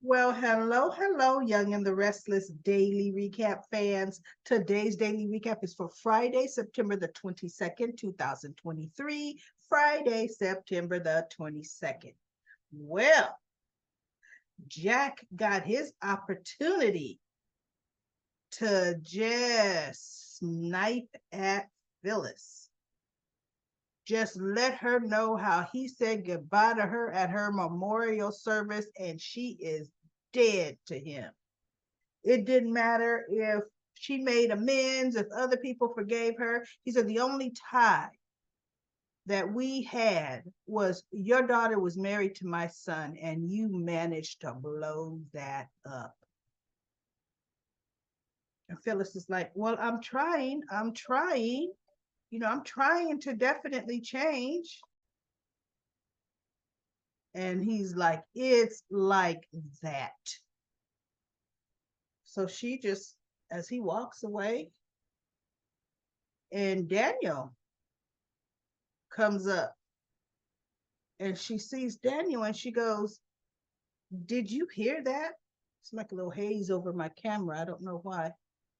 Well, hello, Young and the Restless Daily Recap fans. Today's Daily Recap is for Friday, September the 22nd, 2023. Friday, September the 22nd. Well, Jack got his opportunity to just snipe at Phyllis. Just let her know how he said goodbye to her at her memorial service, and she is dead to him. It didn't matter if she made amends, if other people forgave her. He said the only tie that we had was your daughter was married to my son, and you managed to blow that up. And Phyllis is like, well, I'm trying. I'm trying to definitely change. And he's like, it's like that. So she just, as he walks away, and Daniel comes up and she sees Daniel and she goes, did you hear that? It's like a little haze over my camera. I don't know why. I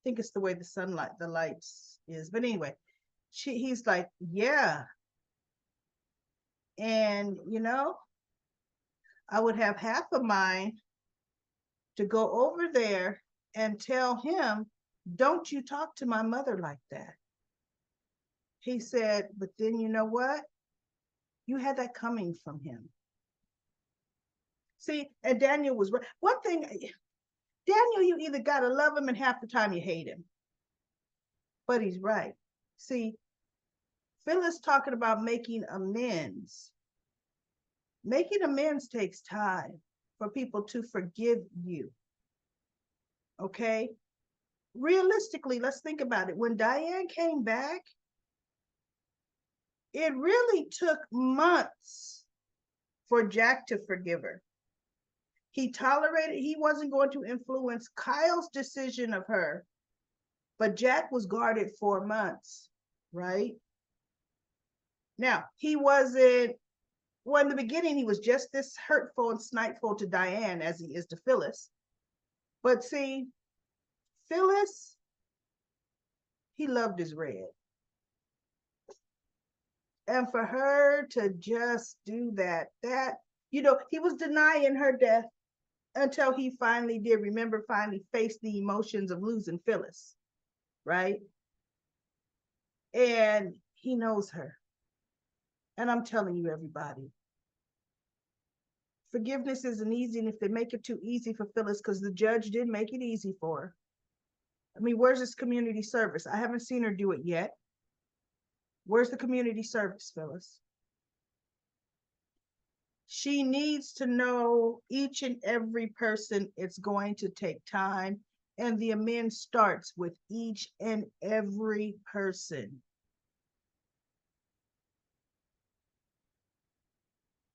think it's the way the lights is. But anyway, he's like, yeah. And, I would have half a mind to go over there and tell him, don't you talk to my mother like that. He said, but then you know what? You had that coming from him. See, and Daniel was right. One thing, Daniel, you either got to love him and half the time you hate him. But he's right. See, Phyllis talking about making amends. Making amends takes time for people to forgive you. Okay? Realistically, let's think about it. When Diane came back, it really took months for Jack to forgive her. He wasn't going to influence Kyle's decision of her, but Jack was guarded 4 months, right? Now, he wasn't, well, in the beginning, he was just this hurtful and snipeful to Diane as he is to Phyllis. But see, Phyllis, he loved his red. And for her to just do that, he was denying her death until he finally did, finally faced the emotions of losing Phyllis, right? And he knows her. And I'm telling you, everybody, forgiveness isn't easy. And if they make it too easy for Phyllis, because the judge did make it easy for her. I mean, where's this community service? I haven't seen her do it yet. Where's the community service, Phyllis? She needs to know each and every person. It's going to take time. And the amend starts with each and every person.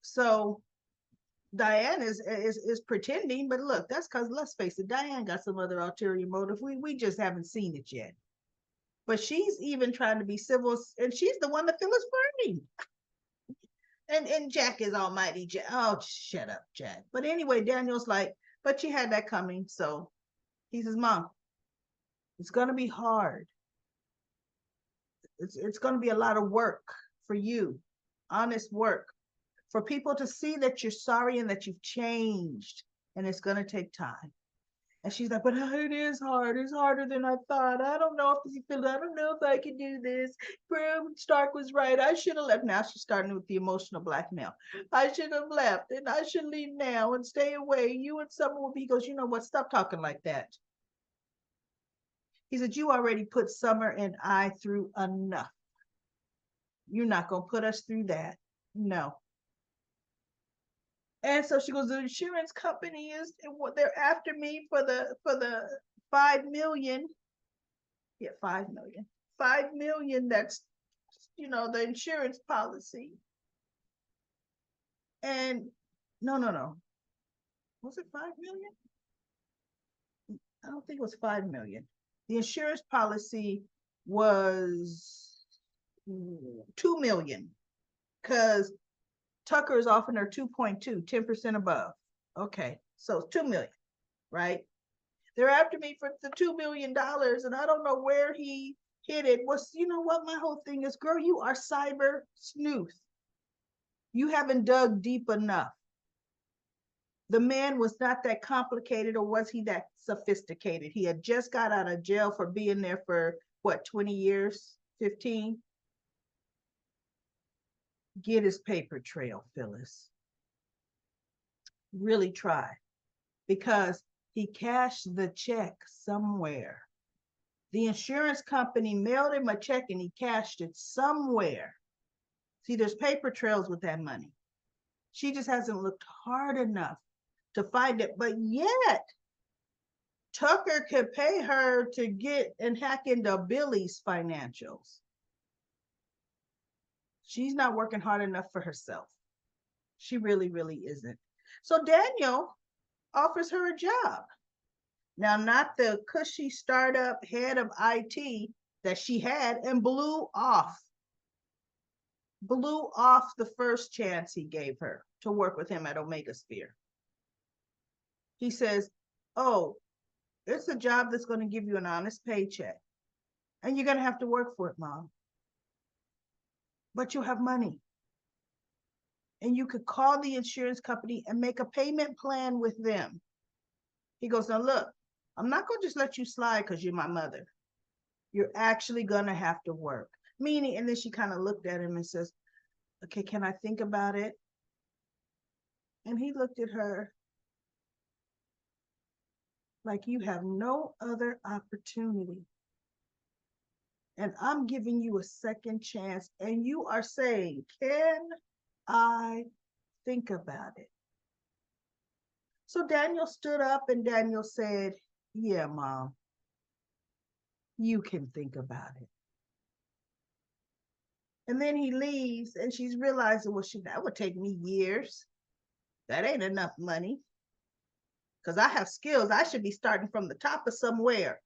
So Diane is pretending, but look, that's because, let's face it, Diane got some other ulterior motive. We just haven't seen it yet. But she's even trying to be civil, and she's the one that Phyllis burning. And Jack is almighty Jack. Oh, shut up, Jack. But anyway, Daniel's like, but you had that coming. So he says, Mom, it's gonna be hard. It's gonna be a lot of work for you, honest work, for people to see that you're sorry and that you've changed, and it's gonna take time. And she's like, but it is hard. It's harder than I thought. I don't know I don't know if I can do this. Stark was right. I should have left. Now she's starting with the emotional blackmail. I should have left, and I should leave now and stay away. You and someone will be. He goes, you know what? Stop talking like that. He said, you already put Summer and I through enough. You're not going to put us through that. No. And so she goes, the insurance company is what they're after me for the 5 million. Yeah, 5 million. 5 million, that's the insurance policy. And no. Was it 5 million? I don't think it was 5 million. The insurance policy was 2 million because Tucker is offering her 2.2, 10% above. Okay. So 2 million, right? They're after me for the $2 million, and I don't know where he hid it. Was you know what? My whole thing is, girl, you are cyber sleuth. You haven't dug deep enough. The man was not that complicated, or was he that sophisticated? He had just got out of jail for being there for what, 20 years, 15? Get his paper trail, Phyllis. Really try, because he cashed the check somewhere. The insurance company mailed him a check and he cashed it somewhere. See, there's paper trails with that money. She just hasn't looked hard enough to find it. But yet, Tucker could pay her to get and hack into Billy's financials. She's not working hard enough for herself. She really, really isn't. So Daniel offers her a job. Now, not the cushy startup head of IT that she had, and blew off the first chance he gave her to work with him at Omega Sphere. He says, oh, it's a job that's going to give you an honest paycheck, and you're going to have to work for it, Mom. But you'll have money. And you could call the insurance company and make a payment plan with them. He goes, now look, I'm not going to just let you slide because you're my mother. You're actually going to have to work. Meaning, and then she kind of looked at him and says, okay, can I think about it? And he looked at her like, you have no other opportunity. And I'm giving you a second chance. And you are saying, can I think about it? So Daniel stood up and Daniel said, yeah, Mom, you can think about it. And then he leaves and she's realizing, well, that would take me years. That ain't enough money. Because I have skills. I should be starting from the top of somewhere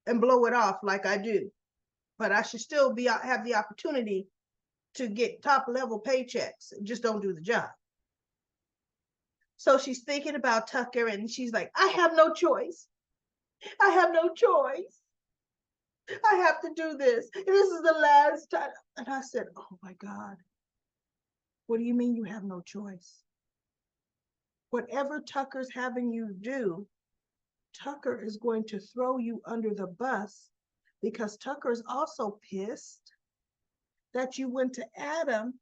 and blow it off like I do. But I should still have the opportunity to get top level paychecks. Just don't do the job. So she's thinking about Tucker and she's like, I have no choice. I have no choice. I have to do this. And this is the last time. And I said, oh my God, what do you mean you have no choice? Whatever Tucker's having you do, Tucker is going to throw you under the bus, because Tucker is also pissed that you went to Adam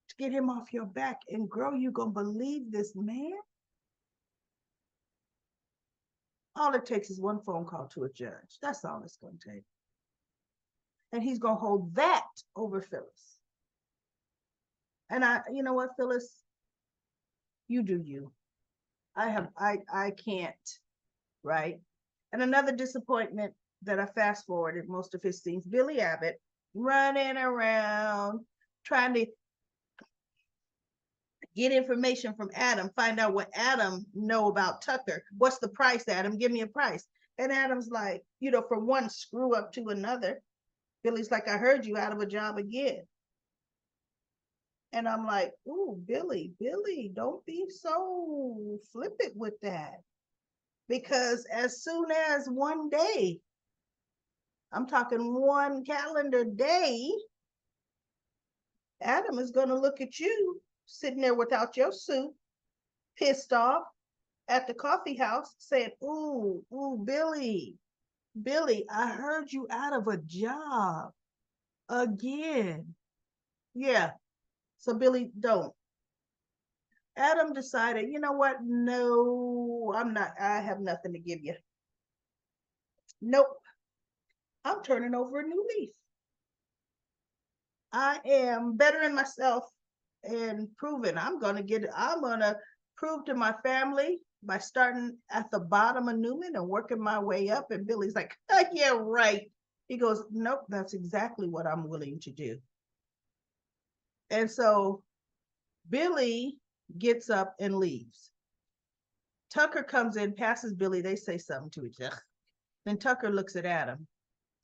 to get him off your back. And girl, you gonna believe this man? All it takes is one phone call to a judge. That's all it's gonna take. And he's gonna hold that over Phyllis. And you know what, Phyllis? You do you. I can't, right? And another disappointment that I fast forwarded most of his scenes, Billy Abbott running around trying to get information from Adam, find out what Adam know about Tucker. What's the price, Adam? Give me a price. And Adam's like, from one screw up to another. Billy's like, I heard you out of a job again. And I'm like, ooh, Billy, don't be so flippant with that. Because as soon as one day, I'm talking one calendar day, Adam is going to look at you sitting there without your suit, pissed off at the coffee house, saying, ooh, Billy, I heard you out of a job again. Yeah. So Billy, don't. Adam decided, you know what? No, I have nothing to give you. Nope. I'm turning over a new leaf. I am bettering myself and proving I'm going to prove to my family by starting at the bottom of Newman and working my way up. And Billy's like, oh, yeah, right. He goes, nope, that's exactly what I'm willing to do. And so Billy gets up and leaves. Tucker comes in, passes Billy. They say something to each other. Then Tucker looks at Adam.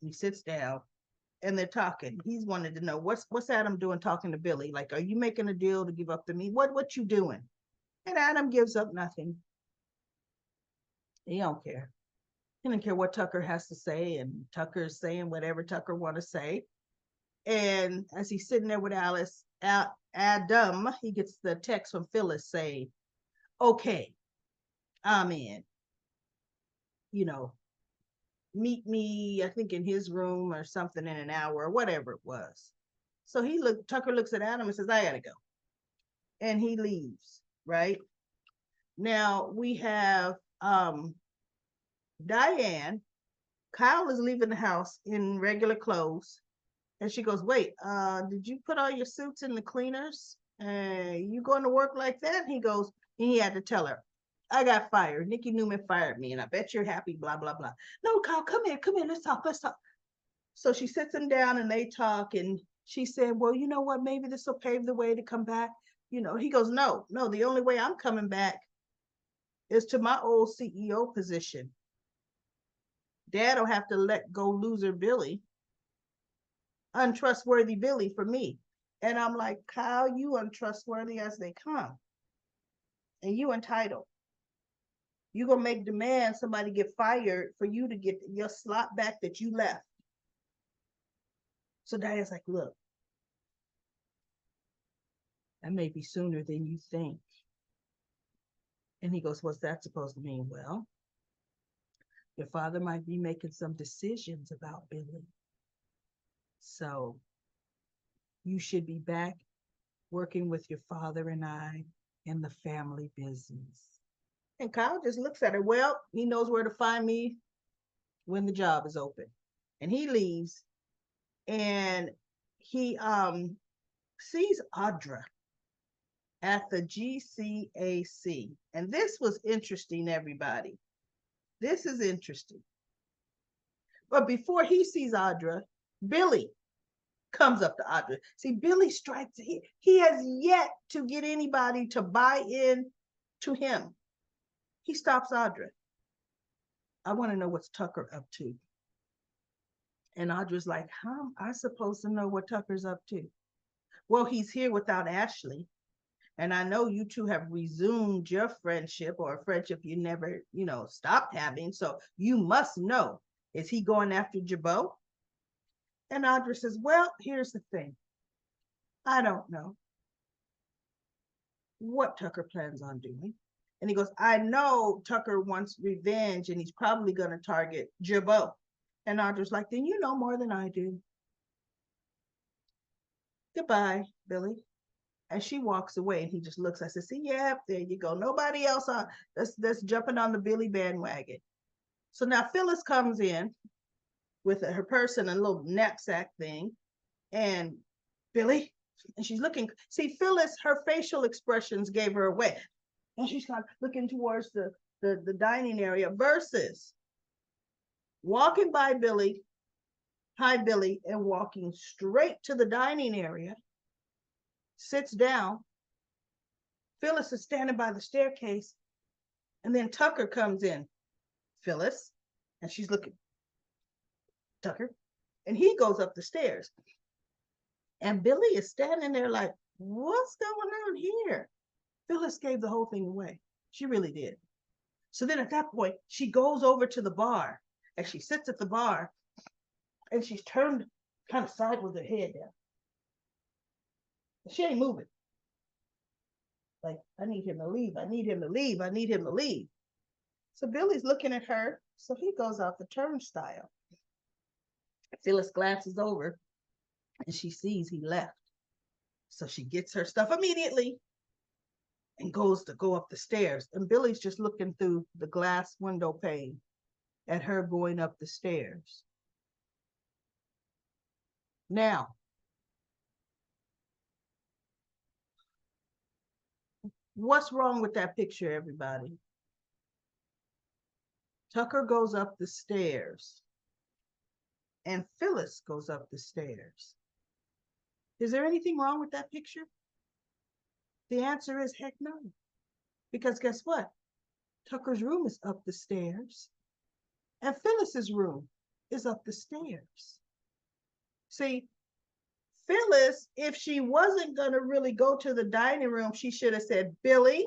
He sits down and they're talking. He's wanted to know what's Adam doing talking to Billy? Like, are you making a deal to give up the meat? What you doing? And Adam gives up nothing. He don't care. He don't care what Tucker has to say, and Tucker's saying whatever Tucker want to say. And as he's sitting there with Adam, he gets the text from Phyllis saying, "Okay, I'm in. You know, meet me, I think in his room or something in an hour or whatever it was." So Tucker looks at Adam and says, "I gotta go." And he leaves, right? Now we have Diane. Kyle is leaving the house in regular clothes. And she goes, "Wait, did you put all your suits in the cleaners? You going to work like that?" And he goes, and he had to tell her, "I got fired. Nikki Newman fired me, and I bet you're happy, blah, blah, blah." "No, Kyle, come here, let's talk, let's talk." So she sits him down and they talk, and she said, "Well, you know what? Maybe this will pave the way to come back." He goes, "No, no, the only way I'm coming back is to my old CEO position. Dad'll have to let go loser Billy, untrustworthy Billy, for me." And I'm like, "Kyle, you untrustworthy as they come. And you entitled. You gonna make demands somebody get fired for you to get your slot back that you left." So Diane's like, "Look, that may be sooner than you think." And he goes, "What's that supposed to mean?" "Well, your father might be making some decisions about Billy. So you should be back working with your father and I in the family business." And Kyle just looks at her. Well, he knows where to find me when the job is open. And he leaves, and he sees Audra at the GCAC. And this was interesting, everybody. This is interesting. But before he sees Audra, Billy comes up to Audra. See, Billy strikes, he has yet to get anybody to buy in to him. He stops Audra. "I want to know what's Tucker up to." And Audra's like, "How am I supposed to know what Tucker's up to?" "Well, he's here without Ashley. And I know you two have resumed your friendship, or a friendship you never, stopped having. So you must know. Is he going after Jabot?" And Audra says, "Well, here's the thing. I don't know what Tucker plans on doing." And he goes, "I know Tucker wants revenge, and he's probably going to target Jabot." And Audra's like, "Then you know more than I do. Goodbye, Billy." And she walks away, and he just looks. I said, "See, yeah, there you go. Nobody else that's jumping on the Billy bandwagon." So now Phyllis comes in with her purse and a little knapsack thing, and Billy, and she's looking. See, Phyllis, her facial expressions gave her away, and she's kind of looking towards the dining area versus walking by Billy, hi Billy, and walking straight to the dining area, sits down. Phyllis is standing by the staircase, and then Tucker comes in. Phyllis, and she's looking, Tucker, and he goes up the stairs. And Billy is standing there like, "What's going on here?" Phyllis gave the whole thing away. She really did. So then at that point, she goes over to the bar, and she sits at the bar, and she's turned kind of side with her head down. She ain't moving. Like, "I need him to leave. I need him to leave. I need him to leave." So Billy's looking at her. So he goes out the turnstile. Phyllis glances over, and she sees he left. So she gets her stuff immediately and goes to go up the stairs. And Billy's just looking through the glass window pane at her going up the stairs. Now, what's wrong with that picture, everybody? Tucker goes up the stairs, and Phyllis goes up the stairs. Is there anything wrong with that picture? The answer is heck no. Because guess what? Tucker's room is up the stairs, and Phyllis's room is up the stairs. See, Phyllis, if she wasn't going to really go to the dining room, she should have said, "Billy,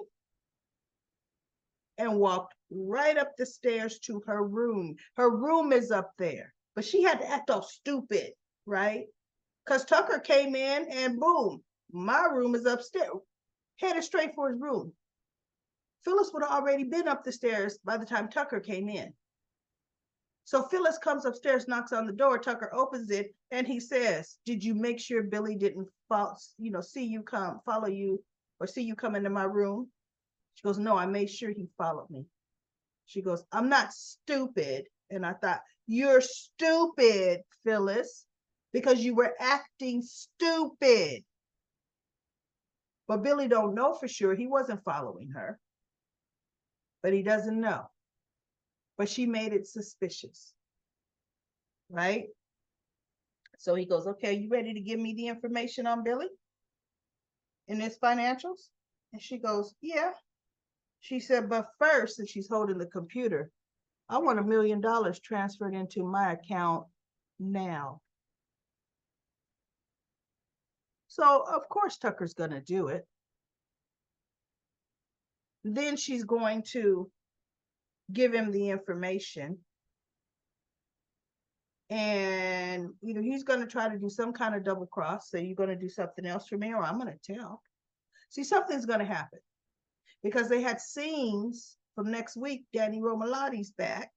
and walked right up the stairs to her room. Her room is up there, but she had to act all stupid, right? Because Tucker came in and boom, my room is upstairs, headed straight for his room. Phyllis would have already been up the stairs by the time Tucker came in. So Phyllis comes upstairs, knocks on the door. Tucker opens it, and he says, "Did you make sure Billy didn't see you come, follow you, or see you come into my room?" She goes, "No, I made sure he followed me." She goes, "I'm not stupid." And I thought, "You're stupid, Phyllis, because you were acting stupid." But Billy don't know for sure. He wasn't following her, but he doesn't know. But she made it suspicious, right? So he goes, "Okay, you ready to give me the information on Billy and his financials?" And she goes, "Yeah." She said, "But first," and she's holding the computer, "I want $1 million transferred into my account now." So of course Tucker's going to do it. Then she's going to give him the information, and he's going to try to do some kind of double cross. So you're going to do something else for me, or I'm going to tell. See, something's going to happen, because they had scenes from next week. Danny Romalotti's back,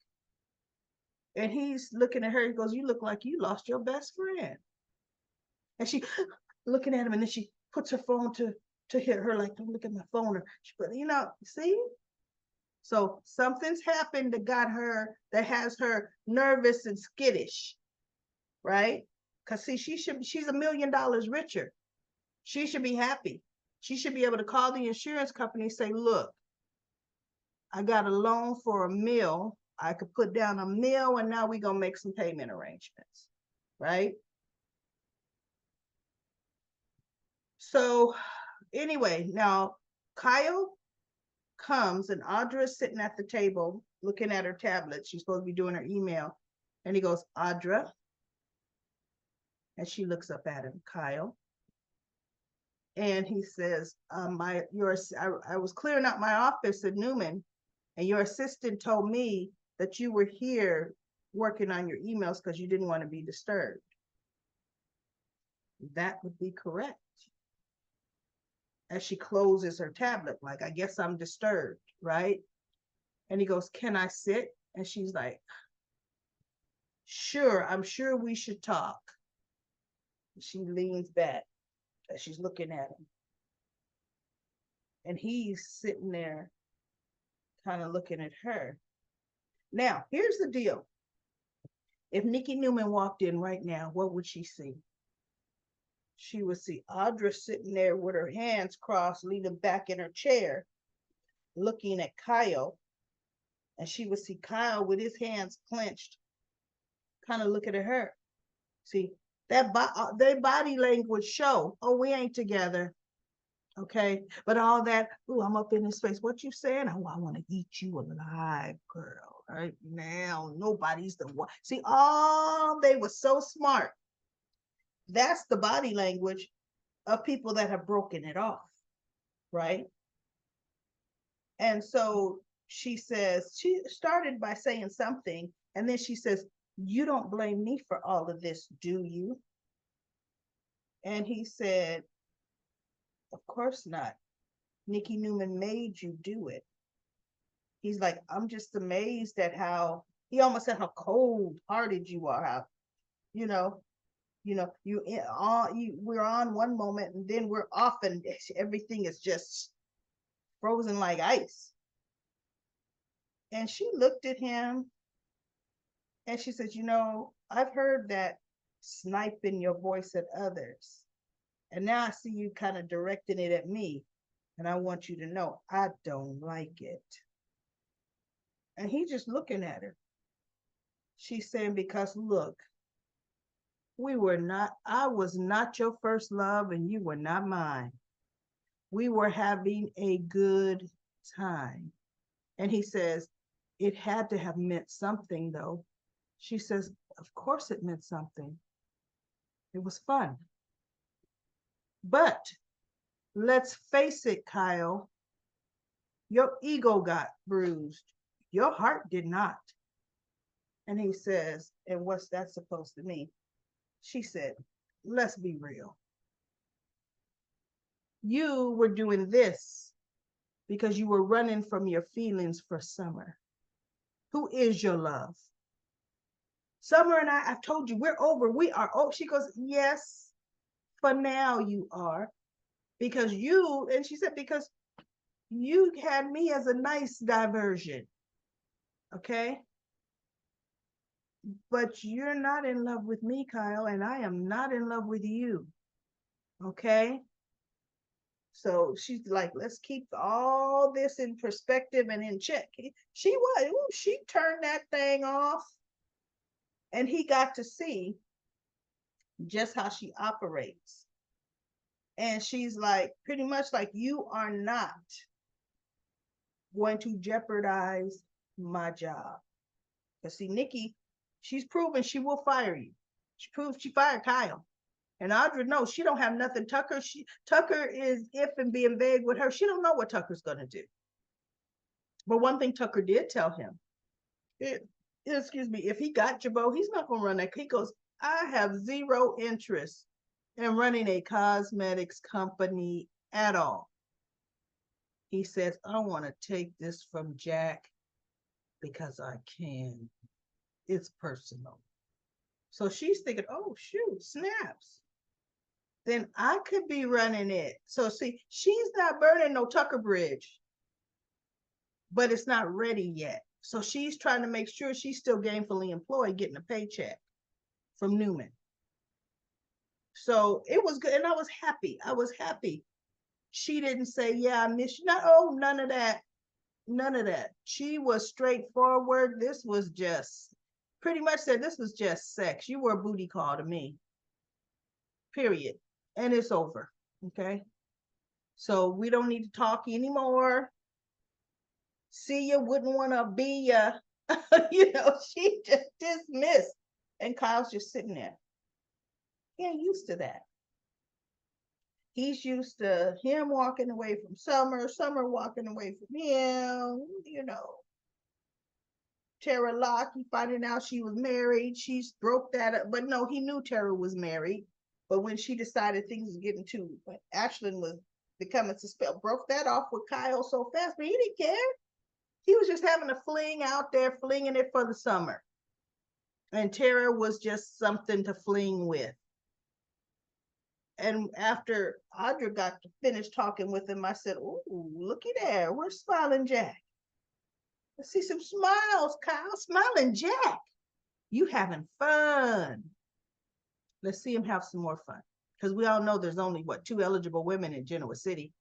and he's looking at her. He goes, "You look like you lost your best friend." And she looking at him, and then she puts her phone to hit her, like, "Don't look at my phone." Or she put, see. So something's happened that has her nervous and skittish, right? Because see, she's $1 million richer. She should be happy. She should be able to call the insurance company and say, "Look, I got a loan for $1 million. I could put down $1 million, and now we're gonna make some payment arrangements," right? So anyway, now Kyle comes, and Audra's sitting at the table looking at her tablet. She's supposed to be doing her email. And he goes, "Audra." And she looks up at him, "Kyle." And he says, I was clearing out my office at Newman, and your assistant told me that you were here working on your emails because you didn't want to be disturbed." That would be correct. As she closes her tablet, like, "I guess I'm disturbed," right? And he goes, "Can I sit?" And she's like, "Sure, I'm sure we should talk." She leans back as she's looking at him. And he's sitting there kind of looking at her. Now, here's the deal. If Nikki Newman walked in right now, what would she see? She would see Audra sitting there with her hands crossed, leaning back in her chair, looking at Kyle. And she would see Kyle with his hands clenched, kind of looking at her. See, their body language show, "Oh, we ain't together." Okay. But all that, "Ooh, I'm up in his face. What you saying?" "Oh, I want to eat you alive, girl. Right now, nobody's the one." See, they were so smart. That's the body language of people that have broken it off, right? And so she says, she started by saying something, and then she says, "You don't blame me for all of this, do you?" And he said, "Of course not. Nikki Newman made you do it." He's like, "I'm just amazed at how," he almost said, "how cold-hearted you are. How, you know, we're on one moment, and then we're off, and everything is just frozen like ice." And she looked at him, and she said, "I've heard that snipe in your voice at others, and now I see you kind of directing it at me, and I want you to know I don't like it." And he just looking at her. She's saying, "Because look, I was not your first love, and you were not mine. We were having a good time." And he says, "It had to have meant something, though." She says, "Of course it meant something. It was fun. But let's face it, Kyle, Your ego got bruised. Your heart did not. And he says, and what's that supposed to mean? She said, let's be real. You were doing this because you were running from your feelings for Summer. Who is your love? Summer and I've told you, we're over. We are. Oh, she goes, yes, for now you are. Because you, and she said, because you had me as a nice diversion. Okay. But you're not in love with me, Kyle, and I am not in love with you. Okay. So she's like, let's keep all this in perspective and in check. She turned that thing off, and he got to see just how she operates. And she's like, pretty much like, you are not going to jeopardize my job. Because see, Nikki, she's proven she will fire you. She proved she fired Kyle. And Audra, no, she don't have nothing. Tucker is if and being vague with her. She don't know what Tucker's gonna do. But one thing Tucker did tell him, excuse me, if he got Jabot, he's not gonna run that. He goes, I have zero interest in running a cosmetics company at all. He says, I want to take this from Jack because I can. It's personal. So she's thinking, oh, shoot, snaps. Then I could be running it. So see, she's not burning no Tucker Bridge, but it's not ready yet. So she's trying to make sure she's still gainfully employed, getting a paycheck from Newman. So it was good. And I was happy. I was happy. She didn't say, yeah, I miss you. No, oh, none of that. None of that. She was straightforward. This was just pretty much said this was just sex. You were a booty call to me. Period. And it's over. Okay. So we don't need to talk anymore. See you, wouldn't want to be ya. She just dismissed. And Kyle's just sitting there. He ain't used to that. He's used to him walking away from Summer walking away from him, Tara Locke, finding out she was married. She's broke that up. But no, he knew Tara was married. But when she decided things was getting too, when Ashlyn was becoming suspect, broke that off with Kyle so fast. But he didn't care. He was just having a fling out there, flinging it for the summer. And Tara was just something to fling with. And after Audra got to finish talking with him, I said, "Ooh, looky there. Where's Smiling Jack? Let's see some smiles, Kyle. Smiling Jack. You having fun. Let's see him have some more fun. Because we all know there's only, 2 eligible women in Genoa City.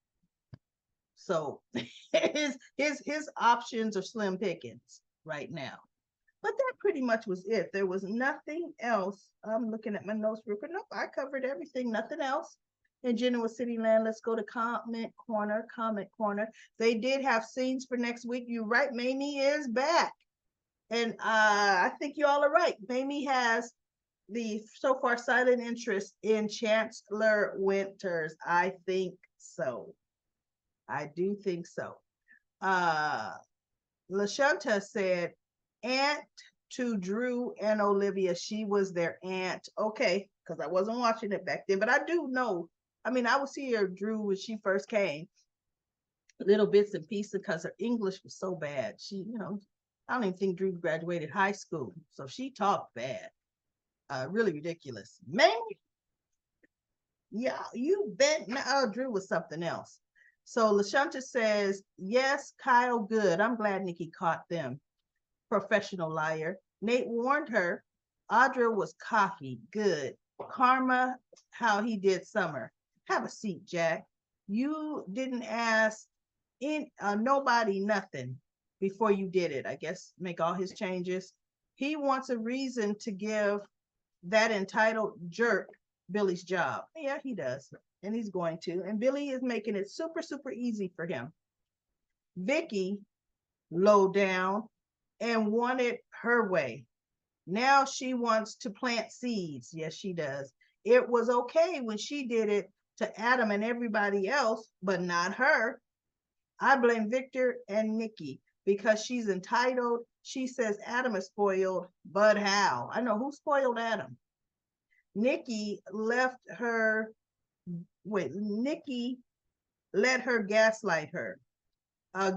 So his options are slim pickings right now. But that pretty much was it. There was nothing else. I'm looking at my notes real quick. Nope, I covered everything. Nothing else in Genoa City land. Let's go to comment corner. They did have scenes for next week. You're right. Mamie is back. And I think you all are right. Mamie has the so far silent interest in Chancellor Winters. I think so. I do think so. LaShunta said, aunt to Drew and Olivia. She was their aunt. Okay, because I wasn't watching it back then, but I do know. I mean, I would see her Drew when she first came, little bits and pieces, because her English was so bad. She, I don't even think Drew graduated high school, so she talked bad. Really ridiculous. Man, yeah, you bet. No, Drew was something else. So LaShunta says, yes, Kyle, good. I'm glad Nikki caught them. Professional liar. Nate warned her. Audra was cocky. Good. Karma, how he did Summer. Have a seat, Jack. You didn't ask nobody nothing before you did it. I guess make all his changes. He wants a reason to give that entitled jerk Billy's job. Yeah, he does. And he's going to. And Billy is making it super, super easy for him. Vicky, low down, and wanted her way. Now she wants to plant seeds. Yes, she does. It was okay when she did it to Adam and everybody else, but not her. I blame Victor and Nikki because she's entitled. She says Adam is spoiled, but how? I know who spoiled Adam. Nikki left her, Nikki let her gaslight her.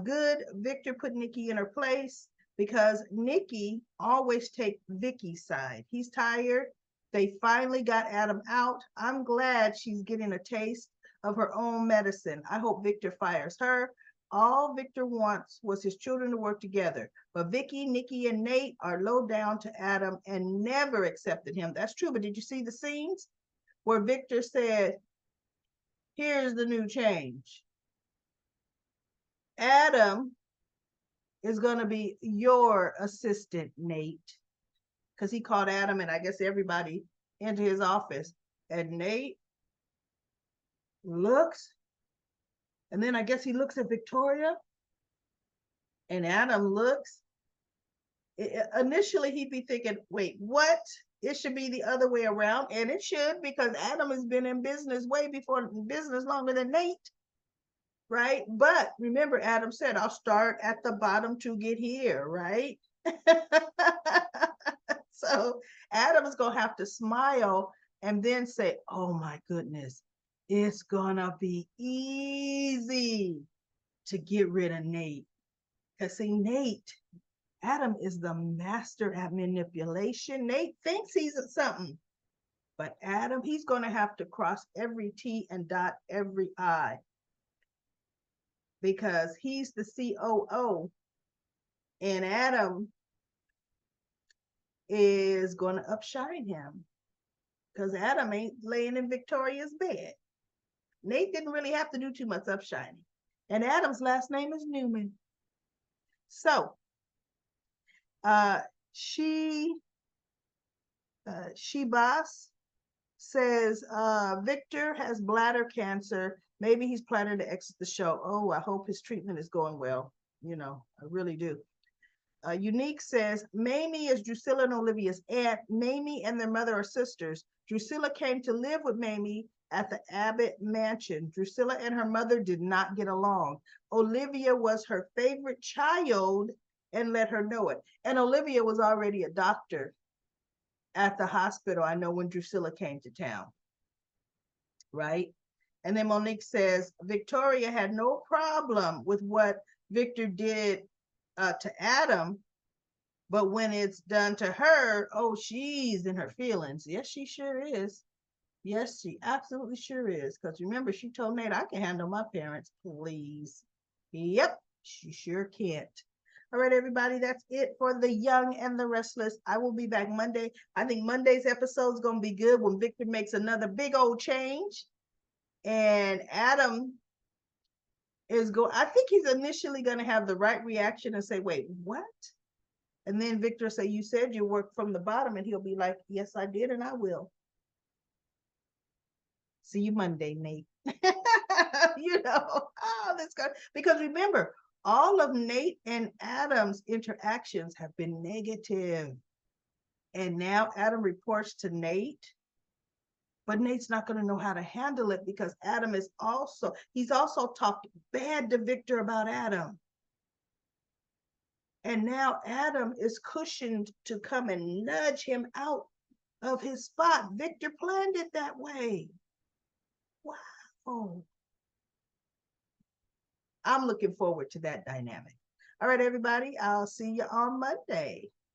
Good Victor put Nikki in her place because Nikki always take Vicky's side. He's tired. They finally got Adam out. I'm glad she's getting a taste of her own medicine. I hope Victor fires her. All Victor wants was his children to work together. But Vicky, Nikki, and Nate are low down to Adam and never accepted him. That's true. But did you see the scenes where Victor said, here's the new change? Adam is going to be your assistant, Nate, because he called Adam and I guess everybody into his office. And Nate looks, and then I guess he looks at Victoria, and Adam looks. Initially, he'd be thinking, wait, what? It should be the other way around, and it should, because Adam has been in business way before business longer than Nate, right? But remember, Adam said, I'll start at the bottom to get here, right? So Adam's gonna have to smile and then say, oh my goodness, it's gonna be easy to get rid of Nate. Because see, Adam is the master at manipulation. Nate thinks he's something, but Adam, he's gonna have to cross every T and dot every I because he's the COO and Adam is going to upshine him because Adam ain't laying in Victoria's bed. Nate didn't really have to do too much upshining. And Adam's last name is Newman. So uh, she boss says Victor has bladder cancer. Maybe he's planning to exit the show. Oh, I hope his treatment is going well. You know, I really do. Unique says, Mamie is Drusilla and Olivia's aunt. Mamie and their mother are sisters. Drusilla came to live with Mamie at the Abbott mansion. Drusilla and her mother did not get along. Olivia was her favorite child and let her know it. And Olivia was already a doctor at the hospital, I know, when Drusilla came to town, right? And then Monique says, Victoria had no problem with what Victor did to Adam, but when it's done to her, oh, she's in her feelings. Yes, she sure is. Yes, she absolutely sure is. Because remember, she told Nate, I can handle my parents, please. Yep, she sure can't. All right, everybody, that's it for The Young and the Restless. I will be back Monday. I think Monday's episode is going to be good when Victor makes another big old change. And Adam is going, I think he's initially going to have the right reaction and say, wait, what? And then Victor say, you said you work from the bottom. And he'll be like, yes, I did. And I will. See you Monday, Nate. You know, oh, that's good. Because remember, all of Nate and Adam's interactions have been negative. And now Adam reports to Nate, but Nate's not going to know how to handle it because Adam is he's also talked bad to Victor about Adam. And now Adam is cushioned to come and nudge him out of his spot. Victor planned it that way. Wow. I'm looking forward to that dynamic. All right, everybody, I'll see you on Monday.